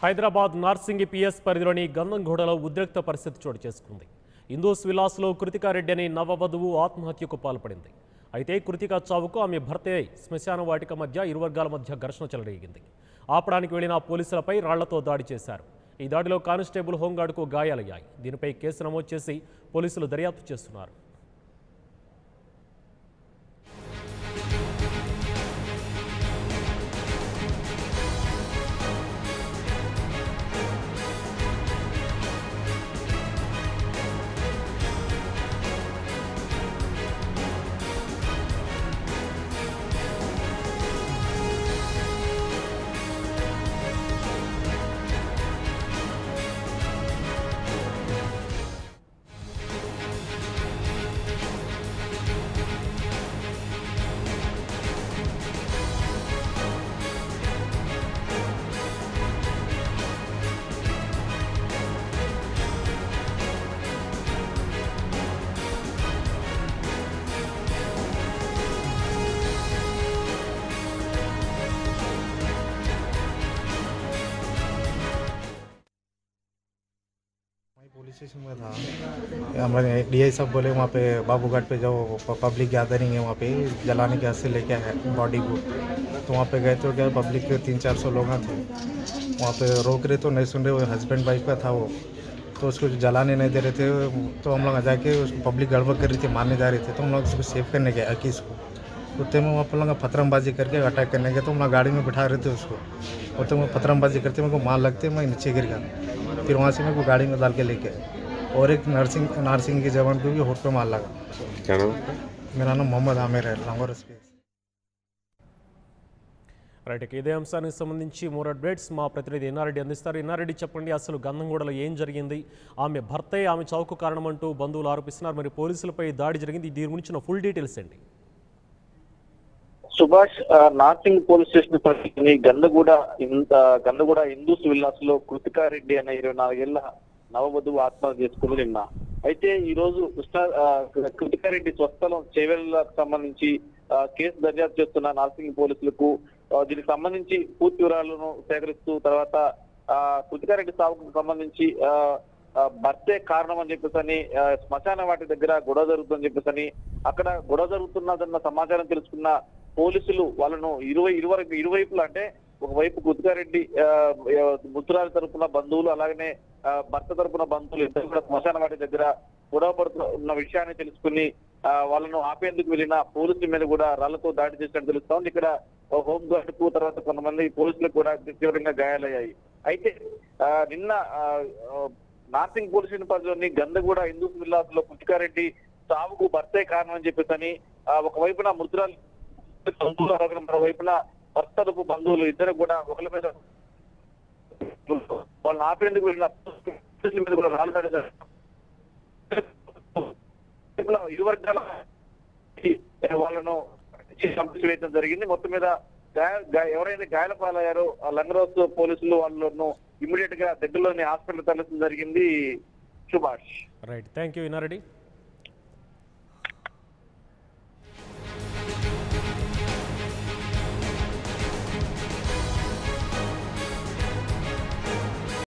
Hyderabad Narsingi PS పరిధిలోని గంధంగూడలో ఉద్రిక్త పరిస్థితి చోటు చేసుకుంది. ఇందూస్ విలాస్లో కృతికారెడ్డి అనే నవవధువు ఆత్మహత్యకు పాల్పడింది. అయితే కృతికా చావుకు ఆమె భర్తే శ్మశాన వాటిక మధ్య ఇరు వర్గాల మధ్య ఘర్షణ చెలరేగింది. ఆపడానికి వెళ్లిన పోలీసులపై రాళ్లతో దాడి చేశారు. ఈ దాడిలో కానిస్టేబుల్ హోంగార్డుకు గాయాలయ్యాయి. దీనిపై కేసు నమోదు చేసి పోలీసులు దర్యాప్తు చేస్తున్నారు. पुलिस स्टेशन में था। हमारे डीआई साहब बोले वहाँ पे बाबूघाट पे जाओ, पब्लिक गैदरिंग है, वहाँ पे जलाने के हाथ से लेके आए बॉडी को। तो वहाँ पे गए तो क्या पब्लिक के 300-400 लोग थे। वहाँ पे रोक रहे तो नहीं सुन रहे। वो हस्बैंड वाइफ का था वो, तो उसको जलाने नहीं दे रहे थे। तो हम लोग जाके उसको पब्लिक गड़बड़ कर रही थी, मारने जा रहे थे। तो हम लोग उसको सेव करने गए अकीस को। उतने में वहाँ पर लोग पथरमबाजी करके अटैक करने गए। तो हम लोग गाड़ी में बिठा रहे थे उसको। उतने में पथरमबाजी करते मेरे को मार लगते, मैं नीचे गिर गया। फिर वहाँ से मेरे को गाड़ी में डाल के लेके आए। और एक नारसिंग के जवान को भी होठ पे मार लगा। क्या नाम? मेरा नाम मोहम्मद आमिर है, लांगोर स्पेस। రైట్, ఇదే అంశానికి సంబంధించి మోర్ అప్డేట్స్ మా ప్రతినిధి ఎన్నారెడ్డి అందిస్తారు. ఎన్నారెడ్డి, చెప్పండి, అసలు గంధంగూడలో ఏం జరిగింది? ఆమె భర్తే ఆమె చావుకు కారణమంటూ బంధువులు ఆరోపిస్తున్నారు. మరి పోలీసులపై దాడి జరిగింది, దీని గురించిన ఫుల్ డీటెయిల్స్ ఏంటి? సుభాష్, నార్సింగ్ పోలీస్ స్టేషన్ పరిధిలోని గంధగూడ హిందూస్ విల్లాస్ లో కృతికారెడ్డి అనే 24 ఏళ్ల నవవధువు ఆత్మహత్య చేసుకుంది నిన్న. అయితే ఈ రోజు కృతికారెడ్డి స్వస్థలం చేవెళ్లకు సంబంధించి కేసు దర్యాప్తు చేస్తున్న నార్సింగ్ పోలీసులకు దీనికి సంబంధించి పూర్తి వివరాలను సేకరిస్తూ తర్వాత కృతికారెడ్డి సాగుకు సంబంధించి భర్తే కారణం అని చెప్పేసి శ్మశాన వాటి దగ్గర గొడవ జరుగుతుందని చెప్పేసి అక్కడ గొడవ జరుగుతున్నదన్న సమాచారం తెలుసుకున్న పోలీసులు వాళ్ళను ఇరువైపులా, అంటే ఒకవైపు కృతికారెడ్డి మృతురాలి తరపున బంధువులు, అలాగనే భర్త తరపున బంధువులు ఇద్దరు కూడా శ్మశాన వాటి దగ్గర గొడవ పడుతున్న విషయాన్ని తెలుసుకుని వాళ్ళను ఆపేందుకు వెళ్లిన పోలీసుల మీద కూడా రాళ్లతో దాడి చేసినట్టు తెలుస్తా ఉంది. ఇక్కడ హోంగార్డ్ కు తర్వాత కొంతమంది పోలీసులకు కూడా తీవ్రంగా గాయాలయ్యాయి. అయితే నిన్న నార్సింగ్ పోలీస్ స్టేషన్ పరిధిలోని గంధగూడ హిందూస్ విల్లాస్ లో కృతికారెడ్డి సావుకు భర్తే కారణం అని చెప్పేసి ఒకవైపున మృతురాలు బంధువులు, మరోవైపున భర్తలకు బంధువులు ఇద్దరు కూడా ఒకరి మీద వాళ్ళని ఆపేందుకు వెళ్ళిన పోలీసుల మీద కూడా రాళ్ళు దాడి ఇరు వర్గాల వాళ్ళను వేయడం జరిగింది. మొత్తం మీద ఎవరైతే గాయాల పాలయ్యారో లంగరోస్ పోలీసులు వాళ్ళను ఇమ్మీడియట్ గా దగ్గరలోని హాస్పిటల్ తరలించడం జరిగింది. Subhash. Right, thank you Ennareddy.